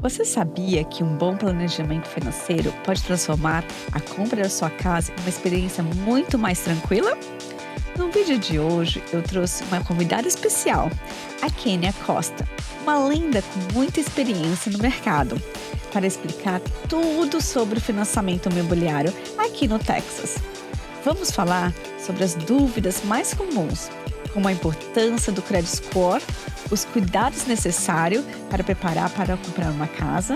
Você sabia que um bom planejamento financeiro pode transformar a compra da sua casa em uma experiência muito mais tranquila? No vídeo de hoje, eu trouxe uma convidada especial, a Kênia Costa, uma lenda com muita experiência no mercado, para explicar tudo sobre o financiamento imobiliário aqui no Texas. Vamos falar sobre as dúvidas mais comuns, como a importância do credit score, os cuidados necessários para preparar para comprar uma casa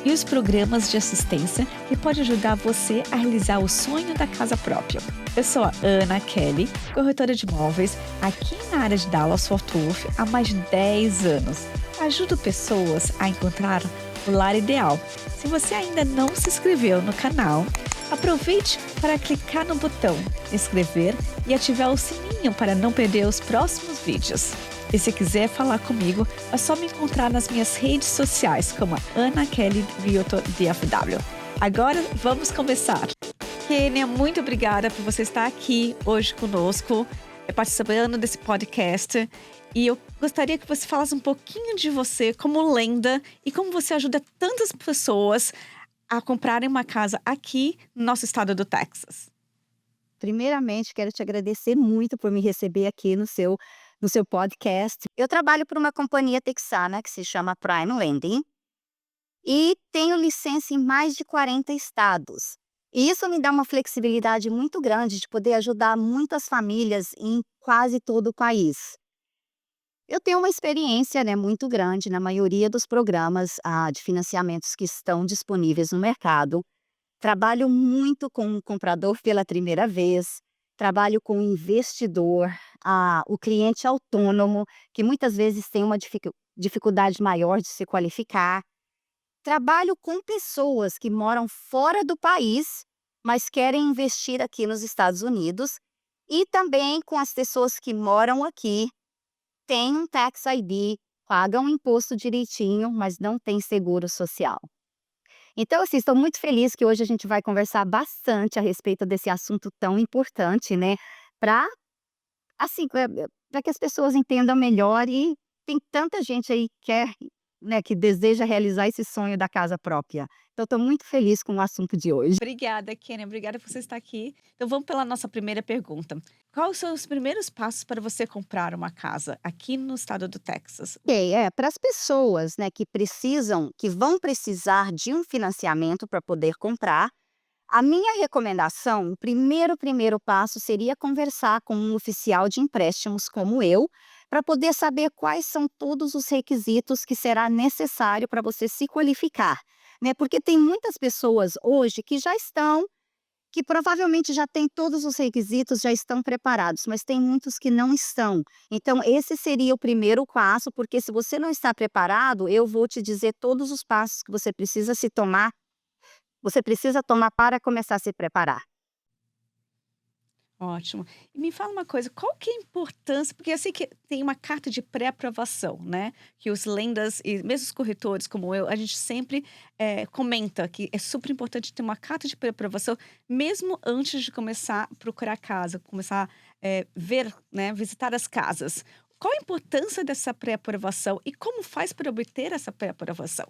e os programas de assistência que podem ajudar você a realizar o sonho da casa própria. Eu sou a Ana Kelly, corretora de imóveis aqui na área de Dallas-Fort Worth há mais de 10 anos. Ajudo pessoas a encontrar o lar ideal. Se você ainda não se inscreveu no canal, aproveite para clicar no botão inscrever e ativar o sininho para não perder os próximos vídeos. E se quiser falar comigo, é só me encontrar nas minhas redes sociais como a Ana Kelly Realtor DFW. Agora vamos começar. Kênia, muito obrigada por você estar aqui hoje conosco, participando desse podcast. E eu gostaria que você falasse um pouquinho de você como lenda e como você ajuda tantas pessoas a comprarem uma casa aqui no nosso estado do Texas. Primeiramente, quero te agradecer muito por me receber aqui no seu podcast. Eu trabalho por uma companhia texana que se chama Prime Lending e tenho licença em mais de 40 estados. E isso me dá uma flexibilidade muito grande de poder ajudar muitas famílias em quase todo o país. Eu tenho uma experiência, né, muito grande na maioria dos programas de financiamentos que estão disponíveis no mercado. Trabalho muito com o comprador pela primeira vez, trabalho com o investidor, o cliente autônomo, que muitas vezes tem uma dificuldade maior de se qualificar. Trabalho com pessoas que moram fora do país, mas querem investir aqui nos Estados Unidos, e também com as pessoas que moram aqui, têm um tax ID, pagam imposto direitinho, mas não têm seguro social. Então, assim, estou muito feliz que hoje a gente vai conversar bastante a respeito desse assunto tão importante, né, para, assim, para que as pessoas entendam melhor e tem tanta gente aí que quer, né, que deseja realizar esse sonho da casa própria. Então, estou muito feliz com o assunto de hoje. Obrigada, Kênia. Obrigada por você estar aqui. Então, vamos pela nossa primeira pergunta. Quais são os primeiros passos para você comprar uma casa aqui no estado do Texas? Ok, para as pessoas, né, que vão precisar de um financiamento para poder comprar, a minha recomendação, o primeiro passo seria conversar com um oficial de empréstimos como eu, para poder saber quais são todos os requisitos que será necessário para você se qualificar, né? Porque tem muitas pessoas hoje que provavelmente já têm todos os requisitos, já estão preparados, mas tem muitos que não estão. Então, esse seria o primeiro passo, porque se você não está preparado, eu vou te dizer todos os passos que você precisa tomar para começar a se preparar. Ótimo. E me fala uma coisa, qual que é a importância, porque eu sei que tem uma carta de pré-aprovação, né? Que os lendas e mesmo os corretores como eu, a gente sempre comenta que é super importante ter uma carta de pré-aprovação, mesmo antes de começar a procurar casa, começar a ver, né, visitar as casas. Qual a importância dessa pré-aprovação e como faz para obter essa pré-aprovação?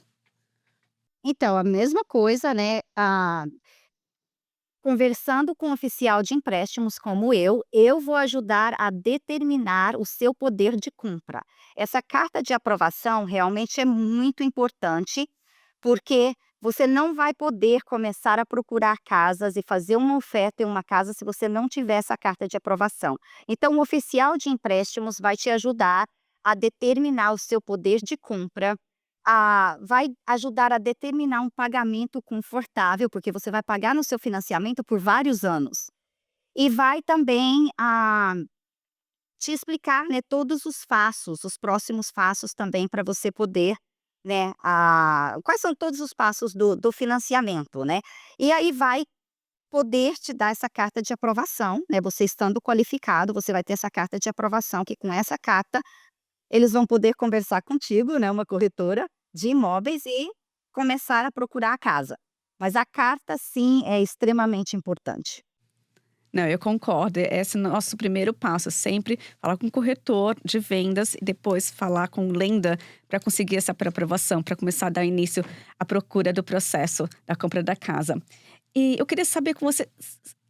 Então, a mesma coisa, né, conversando com um oficial de empréstimos como eu vou ajudar a determinar o seu poder de compra. Essa carta de aprovação realmente é muito importante, porque você não vai poder começar a procurar casas e fazer uma oferta em uma casa se você não tiver essa carta de aprovação. Então, o oficial de empréstimos vai te ajudar a determinar o seu poder de compra, vai ajudar a determinar um pagamento confortável, porque você vai pagar no seu financiamento por vários anos. E vai também, te explicar, né, todos os próximos passos também para você poder, né, quais são todos os passos do financiamento, né. E aí vai poder te dar essa carta de aprovação, né, você estando qualificado, você vai ter essa carta de aprovação, que com essa carta eles vão poder conversar contigo, né, uma corretora de imóveis e começar a procurar a casa. Mas a carta sim é extremamente importante. Não, eu concordo. Esse é o nosso primeiro passo, sempre falar com o corretor de vendas e depois falar com o lenda para conseguir essa pré-aprovação, para começar a dar início à procura do processo da compra da casa. E eu queria saber com você,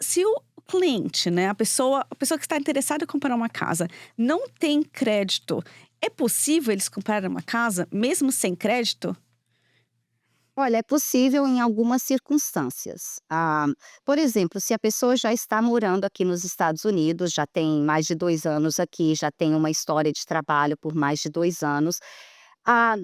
se o cliente, né, a pessoa que está interessada em comprar uma casa, não tem crédito, é possível eles comprarem uma casa mesmo sem crédito? Olha, é possível em algumas circunstâncias. Por exemplo, se a pessoa já está morando aqui nos Estados Unidos, já tem mais de 2 anos aqui, já tem uma história de trabalho por mais de 2 anos,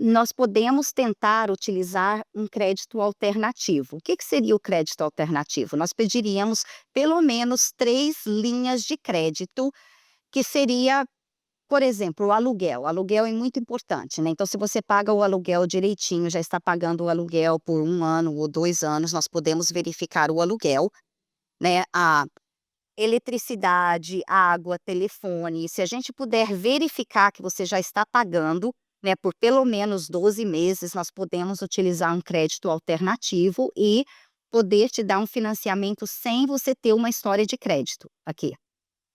nós podemos tentar utilizar um crédito alternativo. O que que seria o crédito alternativo? Nós pediríamos pelo menos 3 linhas de crédito, que seria, por exemplo, o aluguel é muito importante, né, então se você paga o aluguel direitinho, já está pagando o aluguel por 1 ano ou 2 anos, nós podemos verificar o aluguel, né, a eletricidade, água, telefone, se a gente puder verificar que você já está pagando, né, por pelo menos 12 meses, nós podemos utilizar um crédito alternativo e poder te dar um financiamento sem você ter uma história de crédito aqui.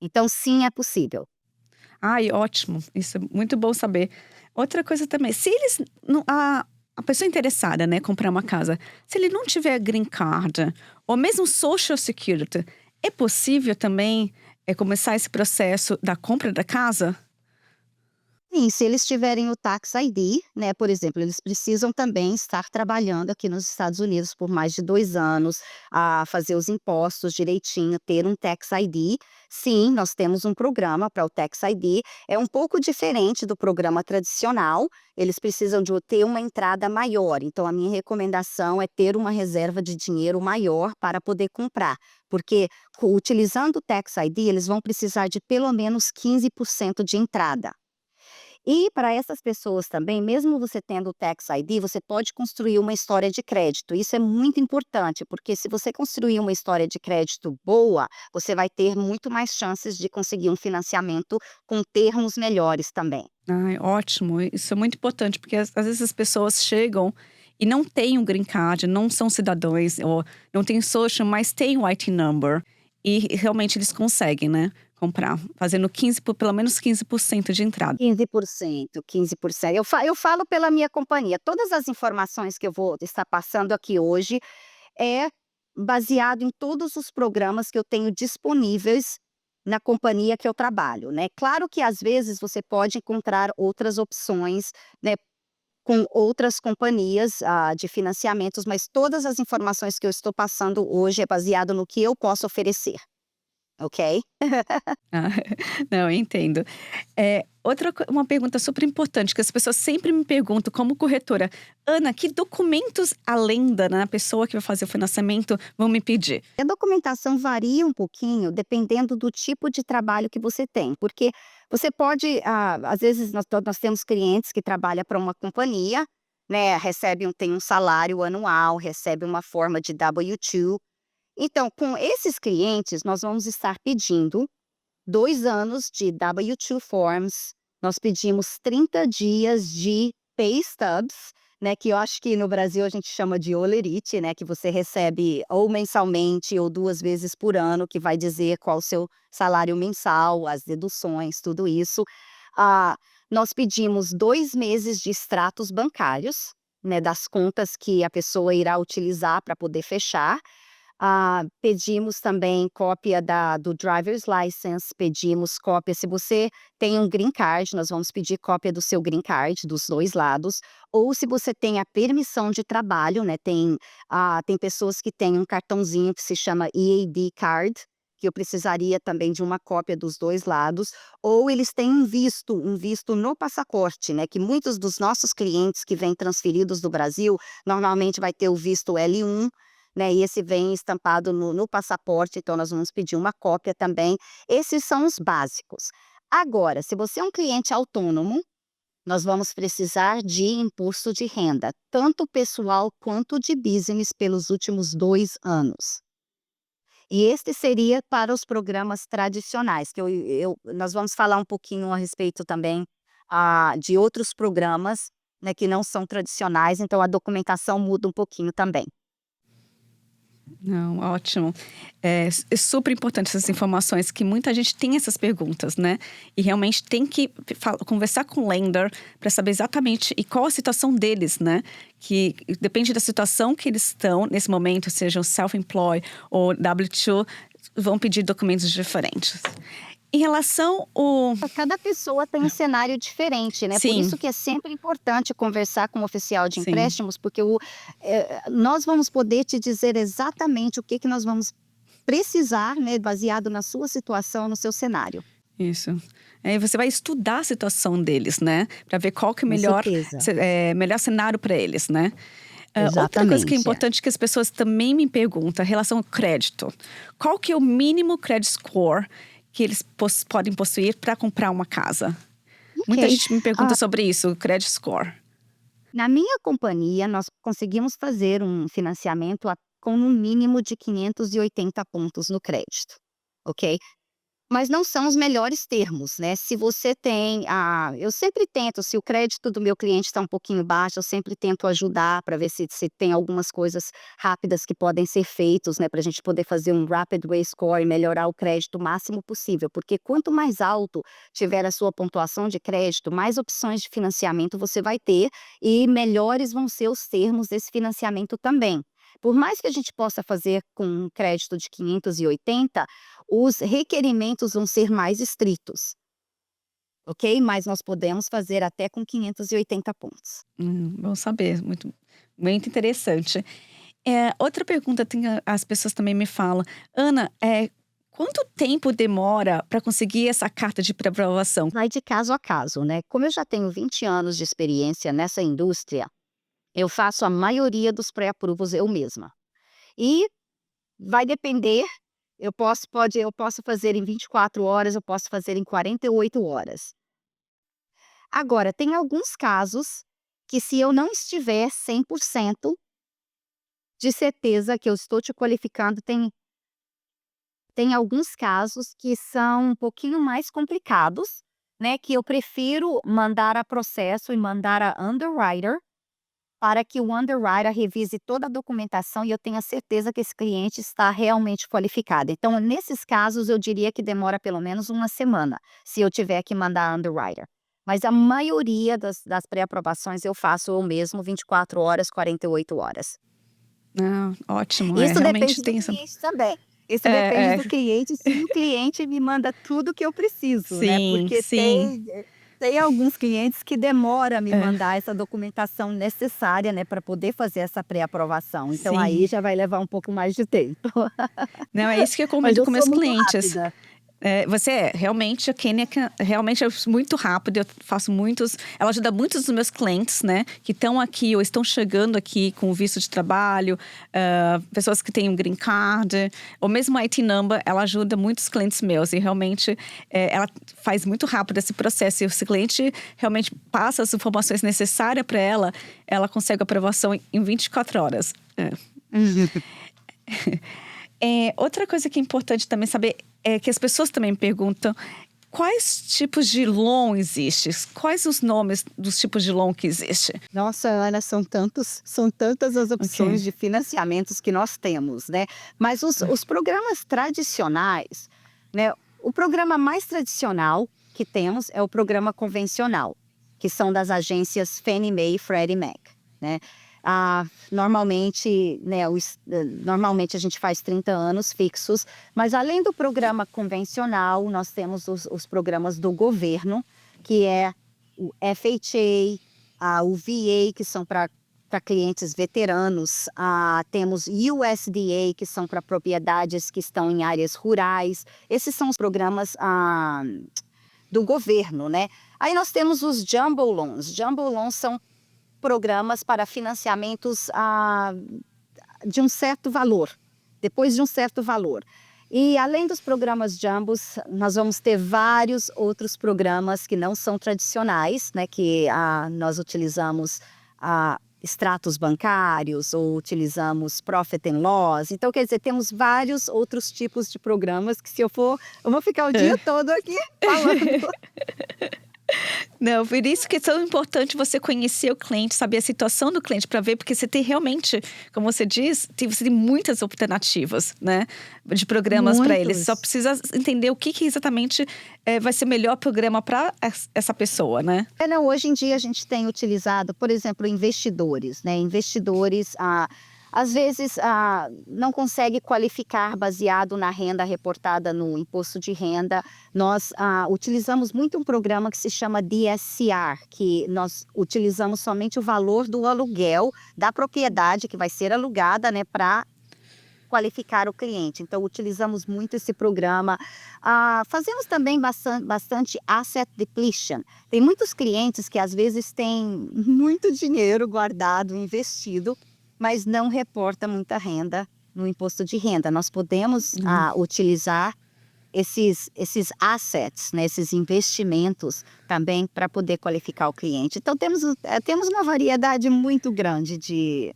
Então sim, é possível. Ai, ótimo, isso é muito bom saber. Outra coisa também, se eles não a pessoa interessada, né, comprar uma casa, se ele não tiver green card ou mesmo social security, é possível também, começar esse processo da compra da casa? Sim, se eles tiverem o Tax ID, né, por exemplo, eles precisam também estar trabalhando aqui nos Estados Unidos por mais de 2 anos, a fazer os impostos direitinho, ter um Tax ID. Sim, nós temos um programa para o Tax ID, é um pouco diferente do programa tradicional, eles precisam de ter uma entrada maior, então a minha recomendação é ter uma reserva de dinheiro maior para poder comprar, porque utilizando o Tax ID, eles vão precisar de pelo menos 15% de entrada. E para essas pessoas também, mesmo você tendo o Tax ID, você pode construir uma história de crédito. Isso é muito importante, porque se você construir uma história de crédito boa, você vai ter muito mais chances de conseguir um financiamento com termos melhores também. Ai, ótimo, isso é muito importante, porque às vezes as pessoas chegam e não têm um green card, não são cidadãos ou não têm social, mas têm o IT number. E realmente eles conseguem, né, comprar, fazendo 15 por pelo menos 15% de entrada. 15%, 15%. Eu falo pela minha companhia. Todas as informações que eu vou estar passando aqui hoje é baseado em todos os programas que eu tenho disponíveis na companhia que eu trabalho, né. Claro que às vezes você pode encontrar outras opções, né, com outras companhias, de financiamentos, mas todas as informações que eu estou passando hoje é baseado no que eu posso oferecer, ok? Ah, não, eu entendo. Uma pergunta super importante que as pessoas sempre me perguntam como corretora: "Ana, que documentos além da, né, pessoa que vai fazer o financiamento vão me pedir?". A documentação varia um pouquinho dependendo do tipo de trabalho que você tem, porque você pode, às vezes nós temos clientes que trabalham para uma companhia, né, tem um salário anual, recebe uma forma de W-2. Então, com esses clientes, nós vamos estar pedindo 2 anos de W-2 forms, nós pedimos 30 dias de pay stubs, né, que eu acho que no Brasil a gente chama de olerite, né, que você recebe ou mensalmente ou 2 vezes por ano, que vai dizer qual o seu salário mensal, as deduções, tudo isso. Ah, Nós pedimos 2 meses de extratos bancários, né, das contas que a pessoa irá utilizar para poder fechar. Pedimos também cópia do driver's license, pedimos cópia se você tem um green card, nós vamos pedir cópia do seu green card, dos 2 lados, ou se você tem a permissão de trabalho, né, tem pessoas que têm um cartãozinho que se chama EAD card, que eu precisaria também de uma cópia dos 2 lados, ou eles têm um visto no passaporte, né, que muitos dos nossos clientes que vêm transferidos do Brasil, normalmente vai ter o visto L1, né, e esse vem estampado no passaporte, então nós vamos pedir uma cópia também. Esses são os básicos. Agora, se você é um cliente autônomo, nós vamos precisar de imposto de renda, tanto pessoal quanto de business pelos últimos 2 anos. E este seria para os programas tradicionais, que nós vamos falar um pouquinho a respeito também, de outros programas, né, que não são tradicionais, então a documentação muda um pouquinho também. Não, ótimo. É super importante essas informações, que muita gente tem essas perguntas, né? E realmente tem que conversar com o lender para saber exatamente e qual a situação deles, né? Que depende da situação que eles estão nesse momento, sejam self-employed ou W2, vão pedir documentos diferentes. Em relação ao... Cada pessoa tem um cenário diferente, né? Por Sim, isso que é sempre importante conversar com o oficial de sim. empréstimos, porque nós vamos poder te dizer exatamente o que nós vamos precisar, né? Baseado na sua situação, no seu cenário. Isso. Aí você vai estudar a situação deles, né? Para ver qual que é o Com certeza. melhor cenário para eles, né? Outra coisa que é Exatamente. importante que as pessoas também me perguntam em relação ao crédito. Qual que é o mínimo credit score que eles podem possuir para comprar uma casa? Muita Ok. gente me pergunta sobre isso, o credit score. Na minha companhia, nós conseguimos fazer um financiamento com um mínimo de 580 pontos no crédito, ok? Mas não são os melhores termos, né? Se você tem eu sempre tento, se o crédito do meu cliente está um pouquinho baixo, eu sempre tento ajudar para ver se tem algumas coisas rápidas que podem ser feitos, né? Para a gente poder fazer um rapid way score e melhorar o crédito o máximo possível. Porque quanto mais alto tiver a sua pontuação de crédito, mais opções de financiamento você vai ter e melhores vão ser os termos desse financiamento também. Por mais que a gente possa fazer com um crédito de 580, os requerimentos vão ser mais estritos, ok? Mas nós podemos fazer até com 580 pontos. Bom saber, muito interessante. Outra pergunta as pessoas também me falam, Ana, quanto tempo demora para conseguir essa carta de pré-aprovação? Vai de caso a caso, né? Como eu já tenho 20 anos de experiência nessa indústria, eu faço a maioria dos pré-approvals eu mesma. E vai depender, eu posso fazer em 24 horas, eu posso fazer em 48 horas. Agora, tem alguns casos que se eu não estiver 100% de certeza que eu estou te qualificando, tem alguns casos que são um pouquinho mais complicados, né, que eu prefiro mandar a processo e mandar a underwriter, para que o underwriter revise toda a documentação e eu tenha certeza que esse cliente está realmente qualificado. Então, nesses casos, eu diria que demora pelo menos uma semana, se eu tiver que mandar a underwriter. Mas a maioria das pré-aprovações eu faço eu mesmo, 24 horas, 48 horas. Ótimo, Isso realmente depende do tem essa... cliente também. Isso depende É, do cliente, se o cliente me manda tudo que eu preciso, né, sim, porque sim. tem alguns clientes que demora a me É, mandar essa documentação necessária, né, para poder fazer essa pré-aprovação, então aí sim. já vai levar um pouco mais de tempo. Não, é isso que eu Mas comento eu com sou meus muito clientes. rápida. Você realmente, a Kênia realmente é muito rápido, eu faço ela ajuda muitos dos meus clientes, né, que estão aqui ou estão chegando aqui com visto de trabalho, pessoas que têm um green card, ou mesmo a IT Number, ela ajuda muitos clientes meus e realmente ela faz muito rápido esse processo e se o cliente realmente passa as informações necessárias para ela consegue a aprovação em 24 horas. Outra coisa que é importante também saber é que as pessoas também me perguntam quais tipos de loan existem? Quais os nomes dos tipos de loan que existem? Nossa, Ana, são tantas as Ok. opções de financiamentos que nós temos, né. Mas os programas tradicionais, né, o programa mais tradicional que temos é o programa convencional, que são das agências Fannie Mae e Freddie Mac, né. Normalmente, né, normalmente a gente faz 30 anos fixos, mas além do programa convencional, nós temos os programas do governo, que é o FHA, o VA, que são para clientes veteranos, temos USDA, que são para propriedades que estão em áreas rurais. Esses são os programas do governo, né? Aí nós temos os Jumbo Loans. Jumbo Loans são programas para financiamentos de um certo valor, depois de um certo valor. E além dos programas Jumbos, nós vamos ter vários outros programas que não são tradicionais, né, que nós utilizamos extratos bancários ou utilizamos profit and loss. Então, quer dizer, temos vários outros tipos de programas que se eu vou ficar o dia todo aqui falando. Não, por isso que é tão importante você conhecer o cliente, saber a situação do cliente para ver, porque você tem realmente, como você diz, você tem muitas alternativas, né, de programas para eles. Só Muitos. precisa entender o que exatamente vai ser o melhor programa para essa pessoa, né? Não, hoje em dia a gente tem utilizado, por exemplo, investidores, né? Investidores, às vezes, não consegue qualificar baseado na renda reportada no imposto de renda. Nós utilizamos muito um programa que se chama DSCR, que nós utilizamos somente o valor do aluguel da propriedade que vai ser alugada, né, para qualificar o cliente. Então, utilizamos muito esse programa. Fazemos também bastante asset depletion. Tem muitos clientes que às vezes têm muito dinheiro guardado, investido, mas não reporta muita renda no imposto de renda. Nós podemos utilizar esses assets, né, esses investimentos também para poder qualificar o cliente. Então, temos uma variedade muito grande de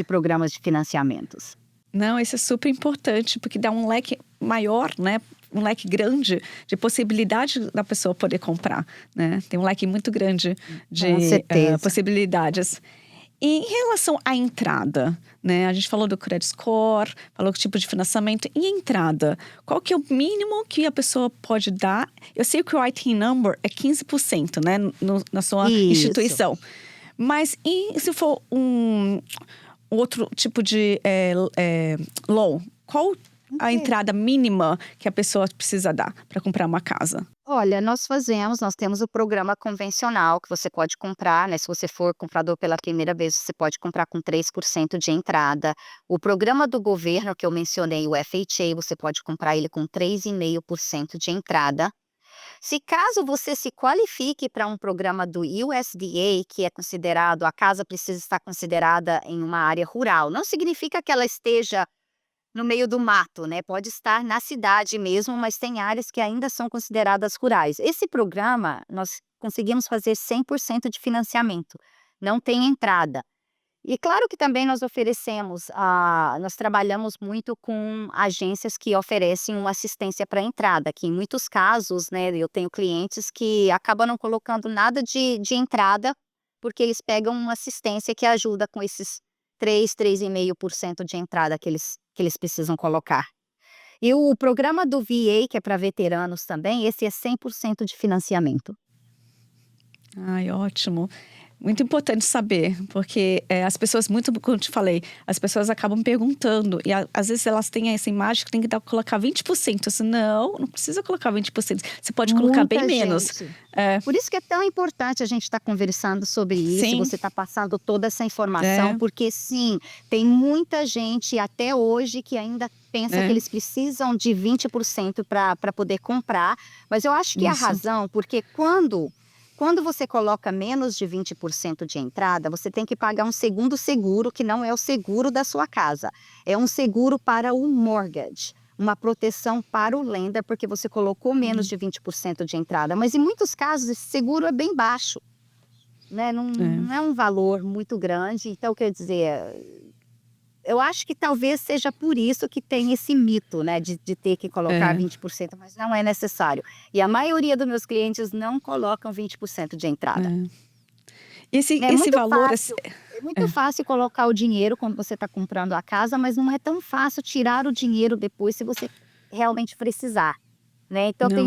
programas de financiamentos. Não, isso é super importante, porque dá um leque maior, né? Um leque grande de possibilidade da pessoa poder comprar, né? Tem um leque muito grande de Com certeza. possibilidades. E em relação à entrada, né? A gente falou do credit score, falou que tipo de financiamento. E a entrada? Qual que é o mínimo que a pessoa pode dar? Eu sei que o IT number é 15%, né? Na sua Isso. instituição. Mas e se for outro tipo de loan? Qual a entrada mínima que a pessoa precisa dar para comprar uma casa? Olha, nós temos o programa convencional que você pode comprar, né? Se você for comprador pela primeira vez, você pode comprar com 3% de entrada. O programa do governo que eu mencionei, o FHA, você pode comprar ele com 3,5% de entrada. Se caso você se qualifique para um programa do USDA, que é considerado, a casa precisa estar considerada em uma área rural. Não significa que ela esteja no meio do mato, né? Pode estar na cidade mesmo, mas tem áreas que ainda são consideradas rurais. Esse programa, nós conseguimos fazer 100% de financiamento, não tem entrada. E claro que também nós trabalhamos muito com agências que oferecem uma assistência para entrada, que em muitos casos, né, eu tenho clientes que acabam não colocando nada de entrada, porque eles pegam uma assistência que ajuda com esses 3,5% de entrada que eles precisam colocar. E o programa do VA, que é para veteranos também, esse é 100% de financiamento. Ai, ótimo. Muito importante saber, porque as pessoas, muito como eu te falei, as pessoas acabam perguntando, e às vezes elas têm essa imagem que tem que colocar 20%. Assim, não precisa colocar 20%. Você pode colocar bem menos. Por isso que é tão importante a gente estar conversando sobre isso, Sim. você está passando toda essa informação, porque sim, tem muita gente até hoje que ainda pensa que eles precisam de 20% para poder comprar, mas eu acho que a razão, porque quando você coloca menos de 20% de entrada, você tem que pagar um segundo seguro, que não é o seguro da sua casa. É um seguro para o mortgage, uma proteção para o lender, porque você colocou menos de 20% de entrada. Mas em muitos casos, esse seguro é bem baixo, né? Não é um valor muito grande. Então, quer dizer, eu acho que talvez seja por isso que tem esse mito, né, de ter que colocar 20%, mas não é necessário. E a maioria dos meus clientes não colocam 20% de entrada. Esse muito valor... fácil, é muito fácil colocar o dinheiro quando você está comprando a casa, mas não é tão fácil tirar o dinheiro depois se você realmente precisar. Né? Então, tem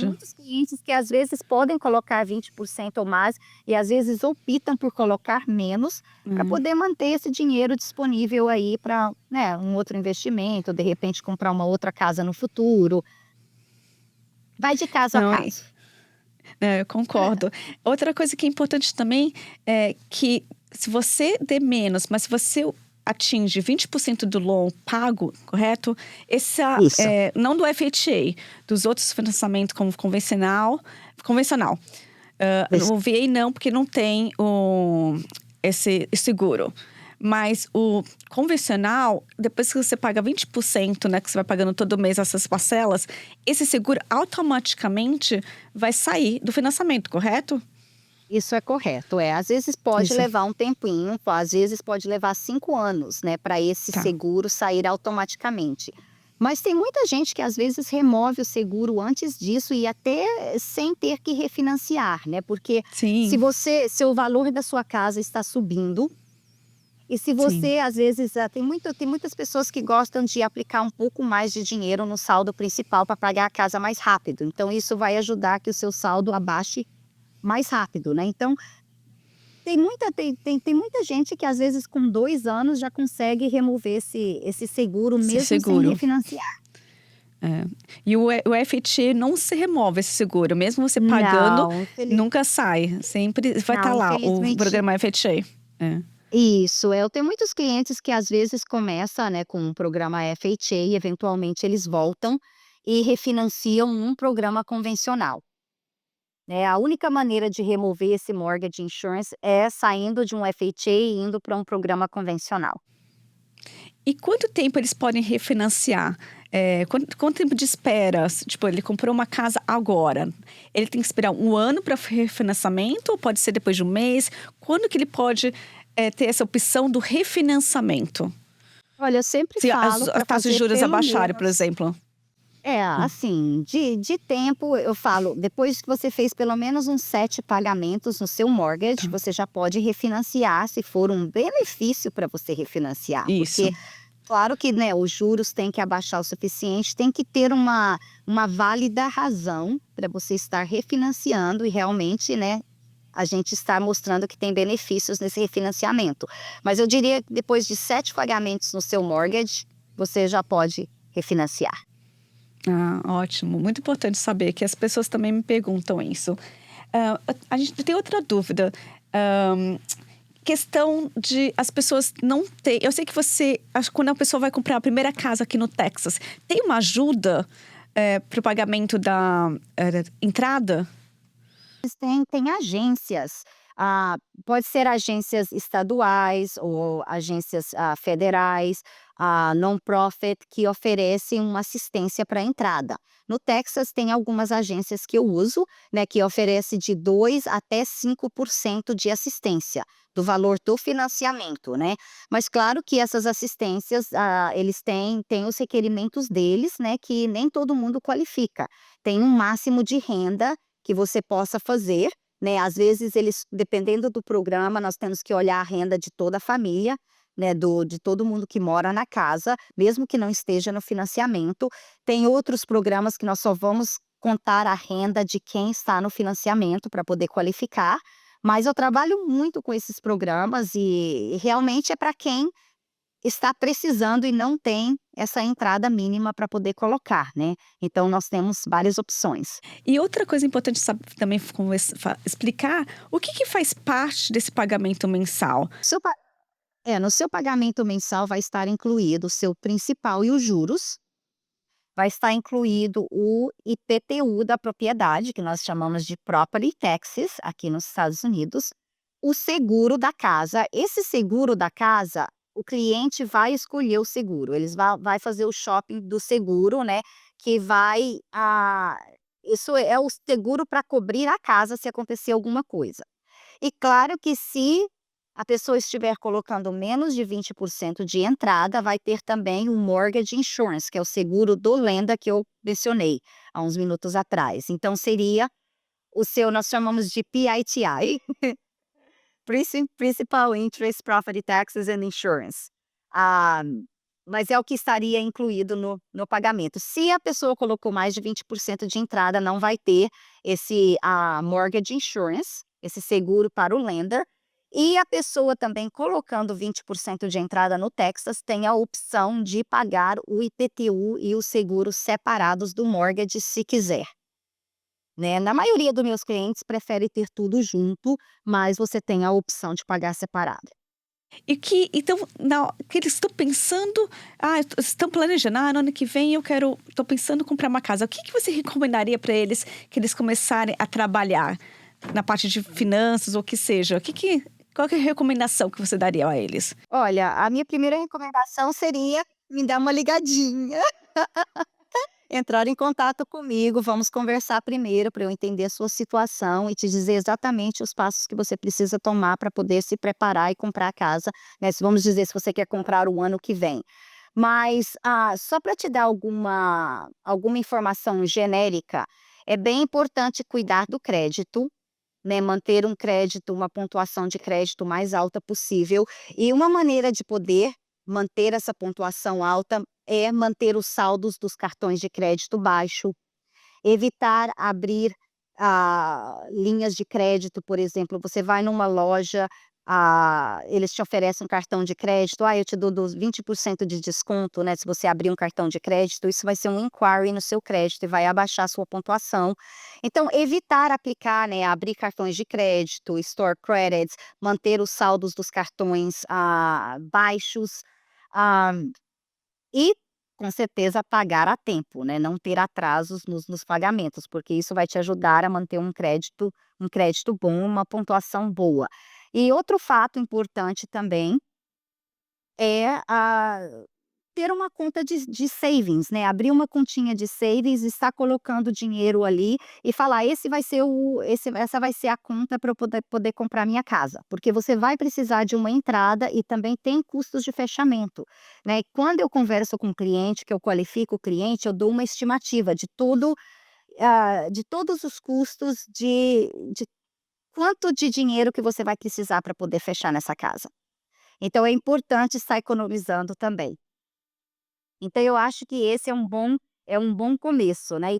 muitos clientes que às vezes podem colocar 20% ou mais e às vezes optam por colocar menos para poder manter esse dinheiro disponível aí para, né, um outro investimento, de repente comprar uma outra casa no futuro. Vai de caso a caso. Eu concordo. Outra coisa que é importante também é que se você der menos, mas se você atinge 20% do loan pago, correto? Não do FHA, dos outros financiamentos como convencional. O VA não, porque não tem esse seguro. Mas o convencional, depois que você paga 20%, né, que você vai pagando todo mês essas parcelas, esse seguro automaticamente vai sair do financiamento, correto? Isso é correto, Às vezes pode levar um tempinho, às vezes pode levar 5 anos, né, para esse seguro sair automaticamente. Mas tem muita gente que às vezes remove o seguro antes disso e até sem ter que refinanciar, né? Porque se Sim, se o valor da sua casa está subindo, e se sim. você às vezes tem muitas pessoas que gostam de aplicar um pouco mais de dinheiro no saldo principal para pagar a casa mais rápido. Então isso vai ajudar que o seu saldo abaixe mais rápido, né? Então tem muita gente que às vezes com 2 anos já consegue remover esse seguro Esse mesmo sem seguro. refinanciar. É. E o FHA não se remove esse seguro, mesmo você pagando, Não, nunca sai, sempre vai estar não, lá o infelizmente programa FHA. É. isso, eu tenho muitos clientes que às vezes começa, né, com um programa FHA e eventualmente eles voltam e refinanciam um programa convencional, né. A única maneira de remover esse mortgage insurance é saindo de um FHA e indo para um programa convencional. E quanto tempo eles podem refinanciar? Quanto tempo de espera? Tipo, ele comprou uma casa agora. Ele tem que esperar um ano para refinanciamento ou pode ser depois de um mês? Quando que ele pode, ter essa opção do refinanciamento? Olha, eu sempre Se falo a para taxa de fazer juros pelo abaixarem, por menos exemplo. Hum, assim, de tempo eu falo, depois que você fez pelo menos uns 7 pagamentos no seu mortgage, tá. você já pode refinanciar se for um benefício para você refinanciar, Isso. porque claro que, né, os juros têm que abaixar o suficiente, tem que ter uma válida razão para você estar refinanciando e realmente, né, a gente está mostrando que tem benefícios nesse refinanciamento. Mas eu diria que depois de 7 pagamentos no seu mortgage, você já pode refinanciar. Ah, ótimo. Muito importante saber que as pessoas também me perguntam isso. A gente tem outra dúvida. Hã, questão de as pessoas não ter eu sei que você acho que quando a pessoa vai comprar a primeira casa aqui no Texas, tem uma ajuda, para o pagamento da, entrada? Tem agências, pode ser agências estaduais ou agências, federais, non-profit que oferecem uma assistência para entrada. No Texas tem algumas agências que eu uso, né, que oferece de 2 até 5% de assistência do valor do financiamento, né. Mas claro que essas assistências, eles têm os requerimentos deles, né, que nem todo mundo qualifica. Tem um máximo de renda que você possa fazer, né, às vezes eles dependendo do programa, nós temos que olhar a renda de toda a família, né, de todo mundo que mora na casa, mesmo que não esteja no financiamento. Tem outros programas que nós só vamos contar a renda de quem está no financiamento para poder qualificar, mas eu trabalho muito com esses programas e realmente é para quem está precisando e não tem essa entrada mínima para poder colocar, né. Então nós temos várias opções. E outra coisa importante também explicar o que faz parte desse pagamento mensal. Seu pa no seu pagamento mensal vai estar incluído o seu principal e os juros, vai estar incluído o IPTU da propriedade, que nós chamamos de property taxes aqui nos Estados Unidos, o seguro da casa. Esse seguro da casa, o cliente vai escolher o seguro, eles vai fazer o shopping do seguro, né, que vai, isso é o seguro para cobrir a casa se acontecer alguma coisa. E claro que se a pessoa estiver colocando menos de 20% de entrada, vai ter também o mortgage insurance, que é o seguro do lenda que eu mencionei há uns minutos atrás. Então seria o seu nós chamamos de PITI, Principal Interest, Property Taxes and Insurance. Ah, mas é o que estaria incluído no pagamento. Se a pessoa colocou mais de 20% de entrada, não vai ter esse, mortgage insurance, esse seguro para o lender. E a pessoa também colocando 20% de entrada no Texas tem a opção de pagar o IPTU e o seguro separados do mortgage se quiser, né. Na maioria dos meus clientes prefere ter tudo junto, mas você tem a opção de pagar separado. E que então, que eles estão pensando, estão planejando: "Ah, no ano que vem eu estou pensando em comprar uma casa". O que você recomendaria para eles, que eles começarem a trabalhar na parte de finanças ou o que seja? Qual que é a recomendação que você daria a eles? Olha, a minha primeira recomendação seria me dar uma ligadinha, entrar em contato comigo, vamos conversar primeiro para eu entender a sua situação e te dizer exatamente os passos que você precisa tomar para poder se preparar e comprar a casa, né, se vamos dizer, se você quer comprar o ano que vem. Mas, só para te dar alguma informação genérica, é bem importante cuidar do crédito, né, manter um crédito, uma pontuação de crédito mais alta possível. E uma maneira de poder manter essa pontuação alta é manter os saldos dos cartões de crédito baixo, evitar abrir, linhas de crédito, por exemplo, você vai numa loja, eles te oferecem um cartão de crédito, eu te dou 20% de desconto, né, se você abrir um cartão de crédito, isso vai ser um inquiry no seu crédito e vai abaixar a sua pontuação. Então evitar aplicar, né, abrir cartões de crédito, store credits, manter os saldos dos cartões, baixos, ah e, com certeza, pagar a tempo, né, não ter atrasos nos pagamentos, porque isso vai te ajudar a manter um crédito bom, uma pontuação boa. E outro fato importante também é, ter uma conta de savings, né, abrir uma continha de savings e estar colocando dinheiro ali e falar: essa vai ser a conta para eu poder comprar minha casa", porque você vai precisar de uma entrada e também tem custos de fechamento, né. E quando eu converso com o cliente, que eu qualifico o cliente, eu dou uma estimativa de todos os custos de quanto de dinheiro que você vai precisar para poder fechar nessa casa. Então é importante estar economizando também. Então eu acho que esse é um bom começo, né,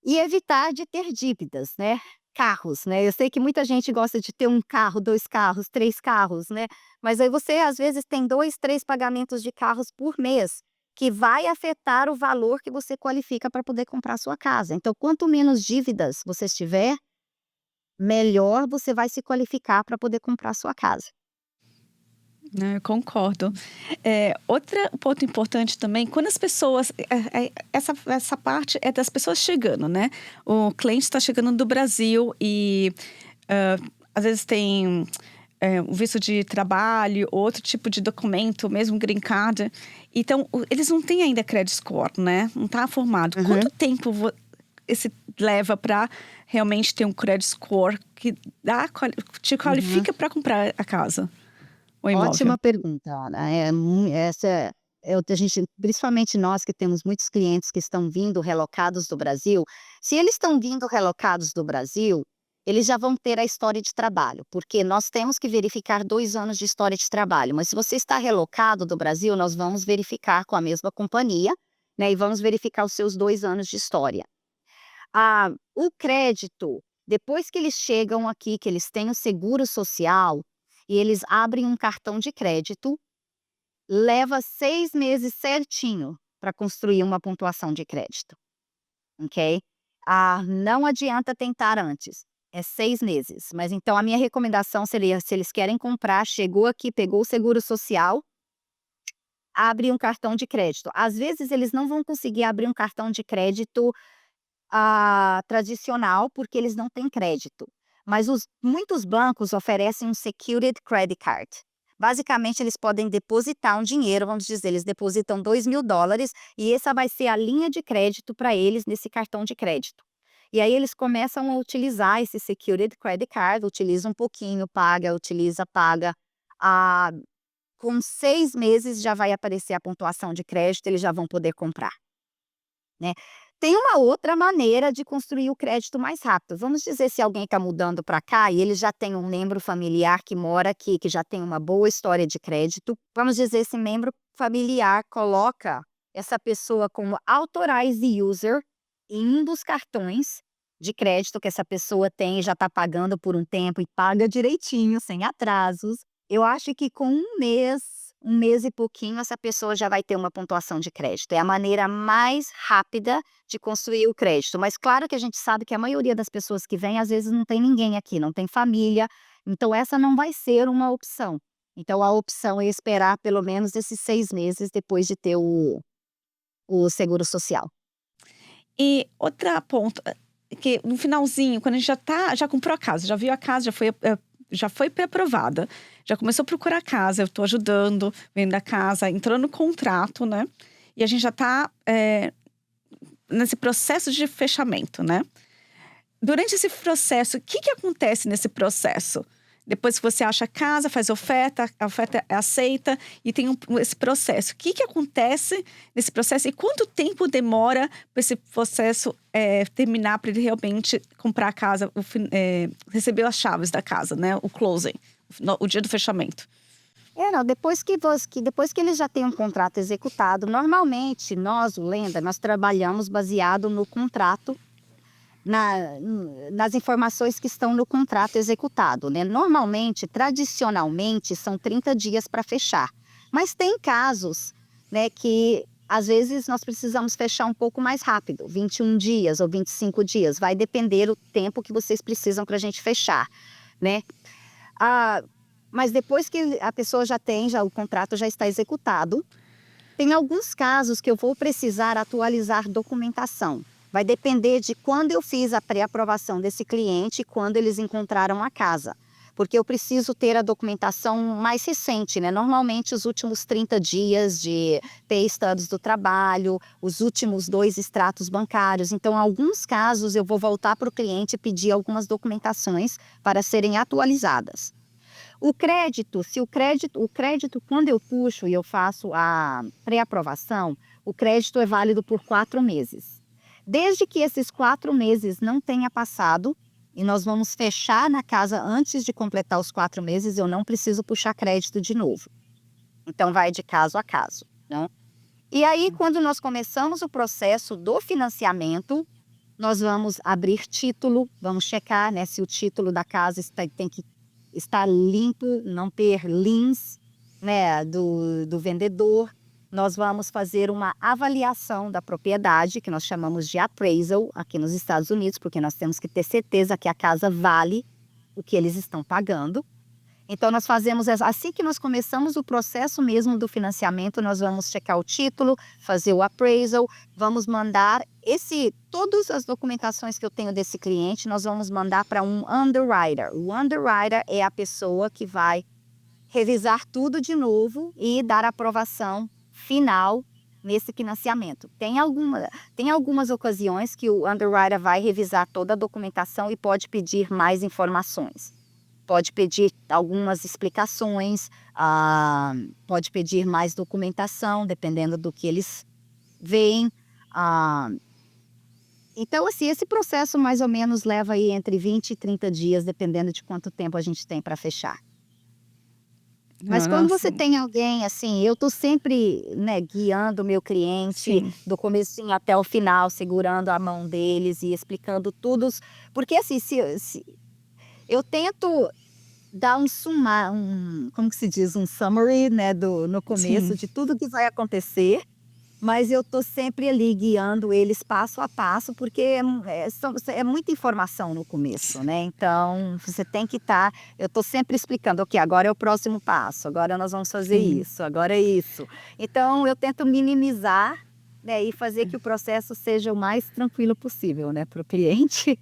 e evitar de ter dívidas, né. Carros, né, eu sei que muita gente gosta de ter um carro, 2 carros, 3 carros, né, mas aí você às vezes tem 2, 3 pagamentos de carros por mês, que vai afetar o valor que você qualifica para poder comprar a sua casa. Então quanto menos dívidas você tiver, melhor você vai se qualificar para poder comprar a sua casa. Né, eu concordo. Outro ponto importante também, quando as pessoas essa parte é das pessoas chegando, né. O cliente está chegando do Brasil e, hã, às vezes tem, o visto de trabalho, outro tipo de documento, mesmo green card. Então eles não têm ainda credit score, né, não está formado. Uhum, Quanto tempo esse leva para realmente ter um credit score que te uhum. qualifica para comprar a casa, o imóvel? Ótima pergunta, Ana. Essa a gente, principalmente nós que temos muitos clientes que estão vindo relocados do Brasil, se eles estão vindo relocados do Brasil, eles já vão ter a história de trabalho, porque nós temos que verificar 2 anos de história de trabalho, mas se você está relocado do Brasil, nós vamos verificar com a mesma companhia, né, e vamos verificar os seus 2 anos de história. O crédito, depois que eles chegam aqui, que eles têm o seguro social e eles abrem um cartão de crédito, leva 6 meses certinho para construir uma pontuação de crédito, ok? Não adianta tentar antes, é 6 meses. Mas então a minha recomendação seria, se eles querem comprar, chegou aqui, pegou o seguro social, abre um cartão de crédito. Às vezes eles não vão conseguir abrir um cartão de crédito tradicional, porque eles não têm crédito. Mas muitos bancos oferecem um Secured Credit Card. Basicamente, eles podem depositar um dinheiro, vamos dizer, eles depositam $2.000 e essa vai ser a linha de crédito para eles nesse cartão de crédito. E aí eles começam a utilizar esse Secured Credit Card, utiliza um pouquinho, paga, utiliza, paga. Ah, com 6 meses já vai aparecer a pontuação de crédito, eles já vão poder comprar, né. Tem uma outra maneira de construir o crédito mais rápido. Vamos dizer, se alguém está mudando para cá e ele já tem um membro familiar que mora aqui, que já tem uma boa história de crédito, vamos dizer, esse membro familiar coloca essa pessoa como authorized user em um dos cartões de crédito que essa pessoa tem e já está pagando por um tempo e paga direitinho, sem atrasos. Eu acho que com um mês e pouquinho, essa pessoa já vai ter uma pontuação de crédito. É a maneira mais rápida de construir o crédito. Mas claro que a gente sabe que a maioria das pessoas que vem, às vezes não tem ninguém aqui, não tem família, então essa não vai ser uma opção. Então a opção é esperar pelo menos esses 6 meses depois de ter o seguro social. E outra ponto, que no finalzinho, quando a gente já comprou a casa, já viu a casa, já foi pré-aprovada, já começou a procurar a casa, eu tô ajudando, vendo a casa, entrando no contrato, né, e a gente já tá, nesse processo de fechamento, né. Durante esse processo, o que que acontece nesse processo? depois que você acha a casa, faz a oferta é aceita e tem esse processo. O que acontece nesse processo e quanto tempo demora para esse processo terminar, para ele realmente comprar a casa, receber as chaves da casa, né? O closing, o dia do fechamento. Não, depois que ele já tem um contrato executado, normalmente nós, o Lenda, nós trabalhamos baseado no contrato, nas informações que estão no contrato executado, né? Normalmente, tradicionalmente, são 30 dias para fechar. Mas tem casos, né, que às vezes nós precisamos fechar um pouco mais rápido, 21 dias ou 25 dias, vai depender do tempo que vocês precisam para a gente fechar, né? Mas depois que a pessoa o contrato já está executado, tem alguns casos que eu vou precisar atualizar documentação. Vai depender de quando eu fiz a pré-aprovação desse cliente e quando eles encontraram a casa. Porque eu preciso ter a documentação mais recente, né? Normalmente os últimos 30 dias de pay stubs do trabalho, os últimos 2 extratos bancários. Então, em alguns casos, eu vou voltar para o cliente e pedir algumas documentações para serem atualizadas. O crédito, quando eu puxo e eu faço a pré-aprovação, o crédito é válido por 4 meses. Desde que esses 4 meses não tenha passado, e nós vamos fechar na casa antes de completar os 4 meses, eu não preciso puxar crédito de novo. Então, vai de caso a caso, né? E aí, quando nós começamos o processo do financiamento, nós vamos abrir título, vamos checar, né, se o título da casa tem que estar limpo, não ter liens, né, do vendedor. Nós vamos fazer uma avaliação da propriedade, que nós chamamos de appraisal aqui nos Estados Unidos, porque nós temos que ter certeza que a casa vale o que eles estão pagando. Então, nós fazemos, assim que nós começamos o processo mesmo do financiamento, nós vamos checar o título, fazer o appraisal, vamos mandar todas as documentações que eu tenho desse cliente, nós vamos mandar para um underwriter. O underwriter é a pessoa que vai revisar tudo de novo e dar aprovação final nesse financiamento. Tem algumas ocasiões que o underwriter vai revisar toda a documentação e pode pedir mais informações. Pode pedir algumas explicações, pode pedir mais documentação, dependendo do que eles veem. Então, assim, esse processo mais ou menos leva aí entre 20 e 30 dias, dependendo de quanto tempo a gente tem para fechar. Mas quando você tem alguém, assim, eu estou sempre, né, guiando o meu cliente do comecinho até o final, segurando a mão deles e explicando tudo. Porque, assim, se eu tento dar como que se diz, um summary, né, no começo de tudo que vai acontecer, mas eu estou sempre ali guiando eles passo a passo, porque é muita informação no começo, né? Então, você tem que eu estou sempre explicando, ok, agora é o próximo passo, agora nós vamos fazer isso, agora é isso. Então, eu tento minimizar, né, e fazer que o processo seja o mais tranquilo possível, né, para o cliente.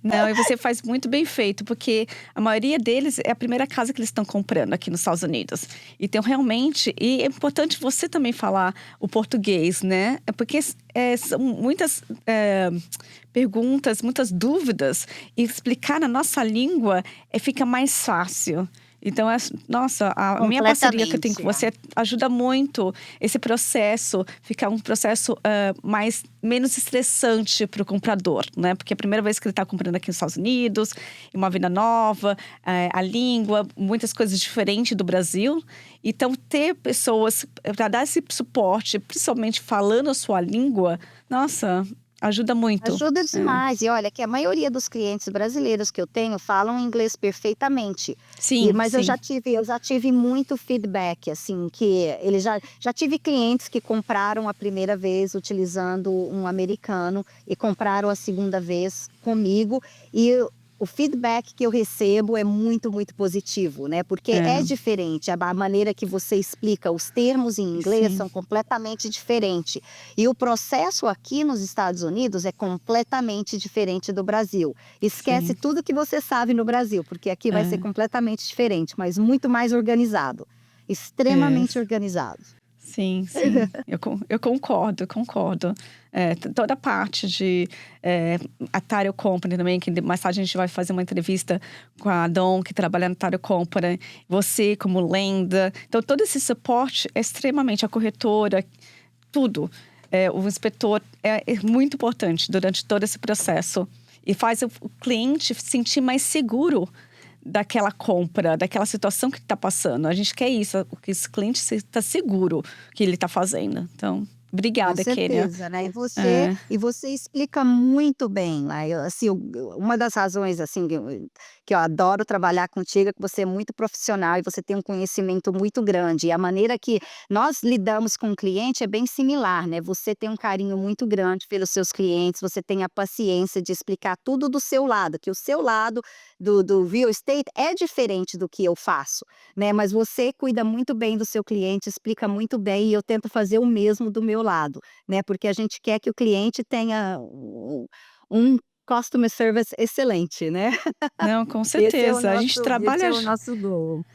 Não, e você faz muito bem feito, porque a maioria deles é a primeira casa que eles estão comprando aqui nos Estados Unidos. Então, realmente, e é importante você também falar o português, né? Porque são muitas perguntas, muitas dúvidas, e explicar na nossa língua fica mais fácil. Então, nossa, a minha parceria que eu tenho com você ajuda muito esse processo, ficar um processo menos estressante para o comprador, né? Porque é a primeira vez que ele está comprando aqui nos Estados Unidos, uma vida nova, a língua, muitas coisas diferentes do Brasil. Então, ter pessoas para dar esse suporte, principalmente falando a sua língua, nossa, ajuda muito. Ajuda demais. E olha que a maioria dos clientes brasileiros que eu tenho falam inglês perfeitamente. Mas eu já tive muito feedback, assim, que já tive clientes que compraram a primeira vez utilizando um americano e compraram a segunda vez comigo, e o feedback que eu recebo é muito, muito positivo, né? Porque é diferente, a maneira que você explica os termos em inglês são completamente diferentes. E o processo aqui nos Estados Unidos é completamente diferente do Brasil. Esquece tudo que você sabe no Brasil, porque aqui vai ser completamente diferente, mas muito mais organizado. Extremamente organizado. Sim, sim. Eu concordo. Toda a parte de a Title Company também, que mais tarde a gente vai fazer uma entrevista com a Dawn, que trabalha na Title Company. Você como lenda. Então, todo esse suporte é extremamente… A corretora, tudo. O inspetor é muito importante durante todo esse processo. E faz o cliente se sentir mais seguro daquela compra, daquela situação que está passando. A gente quer isso, que esse cliente está seguro que ele está fazendo. Então, Com obrigada, Kênia. certeza, né, e você explica muito bem, né, assim, uma das razões, assim, que eu adoro trabalhar contigo é que você é muito profissional e você tem um conhecimento muito grande, e a maneira que nós lidamos com o cliente é bem similar, né, você tem um carinho muito grande pelos seus clientes, você tem a paciência de explicar tudo do seu lado, que o seu lado do real estate é diferente do que eu faço, né, mas você cuida muito bem do seu cliente, explica muito bem, e eu tento fazer o mesmo do meu lado, né, porque a gente quer que o cliente tenha um customer service excelente, né. Não, com Esse é o certeza. nosso esse é o nosso goal.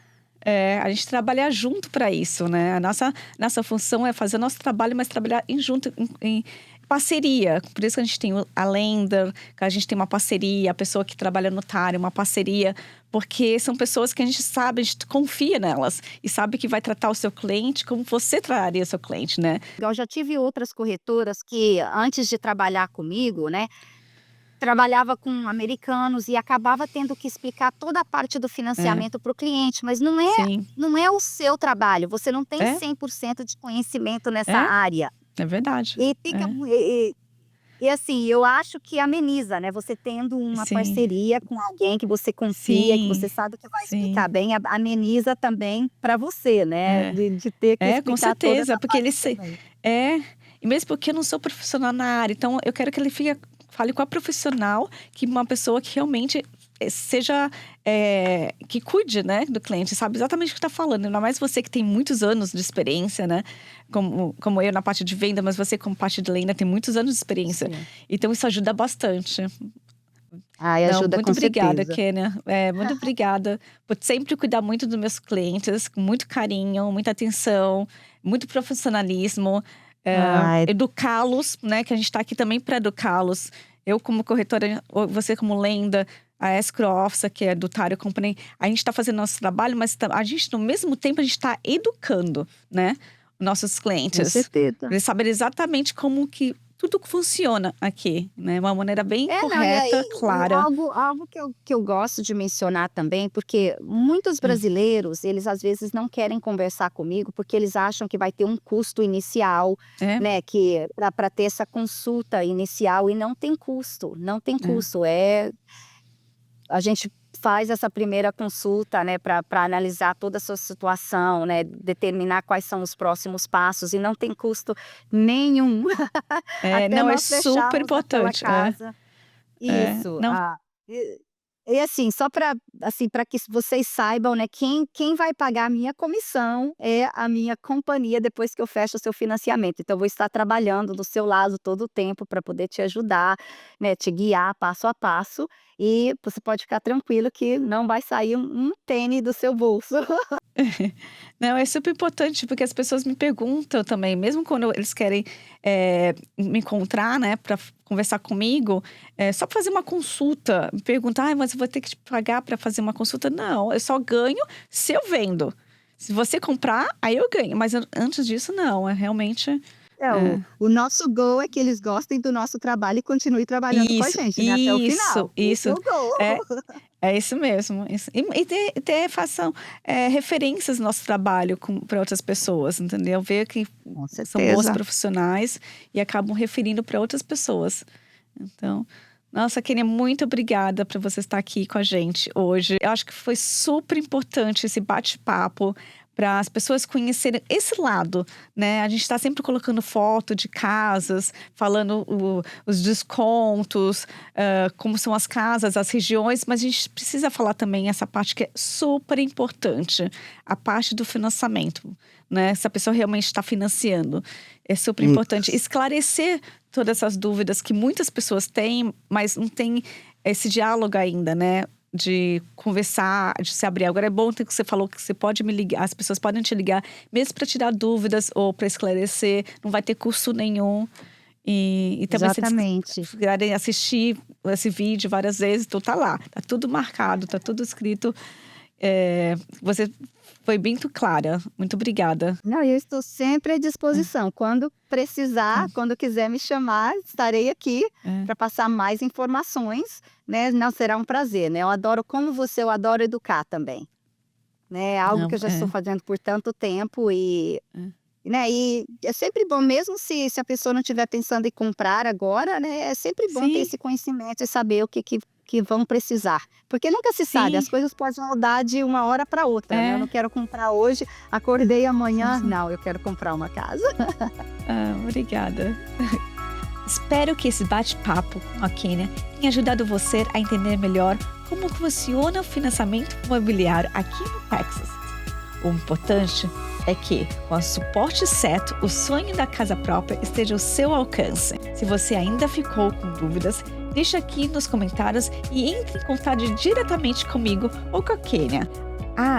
A gente trabalha junto para isso, né? A nossa função é fazer nosso trabalho, mas trabalhar junto, em parceria. Por isso que a gente tem a lender, que a gente tem uma parceria, a pessoa que trabalha no notário, uma parceria, porque são pessoas que a gente sabe, a gente confia nelas e sabe que vai tratar o seu cliente como você trataria o seu cliente, né? Eu já tive outras corretoras que, antes de trabalhar comigo, né, trabalhava com americanos e acabava tendo que explicar toda a parte do É, financiamento para o cliente, mas não é sim. não é o seu trabalho, você não tem É, 100% de conhecimento nessa é, área. é verdade. E fica É, mui e assim, eu acho que ameniza, né, você tendo uma sim, parceria com alguém que você confia, que sim, você sabe que vai sim. explicar bem, ameniza também para você, né, É. de ter que Com explicar toda certeza, essa porque ele parte se também. é, e mesmo porque eu não sou profissional na área, então eu quero que ele fale com a profissional, que uma pessoa que realmente seja, que cuide, né, do cliente, sabe exatamente o que está falando. Ainda mais você que tem muitos anos de experiência, né, como eu na parte de venda, mas você como parte de lenda tem muitos anos de experiência. Sim. Então isso ajuda bastante. Ai, Não, ajuda muito com obrigada, certeza. Kênia. Muito obrigada por sempre cuidar muito dos meus clientes, com muito carinho, muita atenção, muito profissionalismo, Ai, educá-los, né? Que a gente está aqui também para educá-los. Eu, como corretora, você, como lenda, a Escrow Officer, que é do Title Company, a gente está fazendo nosso trabalho, mas a gente, no mesmo tempo, a gente está educando, né? Nossos com clientes. certeza. Para eles saberem exatamente como que tudo funciona aqui, né? Uma maneira bem É, não, e correta, aí, clara. algo que eu gosto de mencionar também, porque muitos Hum. brasileiros, eles às vezes não querem conversar comigo, porque eles acham que vai ter um custo inicial, É, né, que para ter essa consulta inicial, e não tem custo, não tem é. custo, a gente faz essa primeira consulta, né, para analisar toda a sua situação, né, determinar quais são os próximos passos, e não tem custo nenhum, até Não, é nós super fecharmos aquela importante. casa. Isso, Não, e assim, só para assim, para que vocês saibam, né, quem vai pagar a minha comissão é a minha companhia depois que eu fecho o seu financiamento. Então eu vou estar trabalhando do seu lado todo o tempo para poder te ajudar, né, te guiar passo a passo, e você pode ficar tranquilo que não vai sair um penny do seu bolso. não, é super importante, porque as pessoas me perguntam também, mesmo quando eles querem, me encontrar, né, para conversar comigo, só pra fazer uma consulta, me perguntam: "Ai, mas eu vou ter que te pagar para fazer uma consulta?" Não, eu só ganho se eu vendo. Se você comprar, aí eu ganho, mas antes disso não, é realmente É, o é. o nosso goal é que eles gostem do nosso trabalho e continuem trabalhando com a Isso, gente, né, até o isso, final. Esse é isso. o goal. É. É isso mesmo, isso. E façam, referências no nosso trabalho para outras pessoas, entendeu? Ver que Com são boas certeza. profissionais e acabam referindo para outras pessoas. Então, nossa, Kênia, muito obrigada por você estar aqui com a gente hoje. Eu acho que foi super importante esse bate-papo para as pessoas conhecerem esse lado, né? A gente está sempre colocando foto de casas, falando os descontos, como são as casas, as regiões, mas a gente precisa falar também essa parte que é super importante, a parte do financiamento, né? Se a pessoa realmente está financiando, é super importante Isso. esclarecer todas essas dúvidas que muitas pessoas têm, mas não tem esse diálogo ainda, né? de conversar, de se abrir. Agora é bom que você falou que você pode me ligar, as pessoas podem te ligar, mesmo para tirar dúvidas ou para esclarecer, não vai ter custo nenhum. E também Exatamente. se quiserem assistir esse vídeo várias vezes, então tá lá, tá tudo marcado, tá tudo escrito. Você foi muito clara, muito obrigada. Não, eu estou sempre à disposição. Quando precisar, quando quiser me chamar, estarei aqui para passar mais informações, né? Não, será um prazer, né? Eu adoro como você, eu adoro educar também, né? Algo que eu já estou fazendo por tanto tempo né? E é sempre bom, mesmo se a pessoa não estiver pensando em comprar agora, né? É sempre bom ter Sim. esse conhecimento e saber o que vão precisar. Porque nunca se sabe, Sim. as coisas podem mudar de uma hora para outra, né? Eu não quero comprar hoje, acordei amanhã, não, eu quero comprar uma casa. Obrigada. Espero que esse bate-papo com a Kênia tenha ajudado você a entender melhor como funciona o financiamento imobiliário aqui no Texas. O importante é que, com o suporte certo, o sonho da casa própria esteja ao seu alcance. Se você ainda ficou com dúvidas, deixa aqui nos comentários e entre em contato diretamente comigo ou com a Kênia.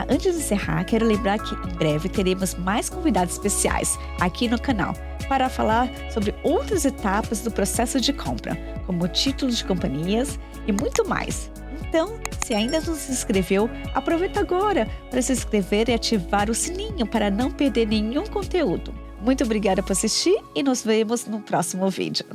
Antes de encerrar, quero lembrar que em breve teremos mais convidados especiais aqui no canal para falar sobre outras etapas do processo de compra, como títulos de companhias e muito mais. Então, se ainda não se inscreveu, aproveita agora para se inscrever e ativar o sininho para não perder nenhum conteúdo. Muito obrigada por assistir e nos vemos no próximo vídeo.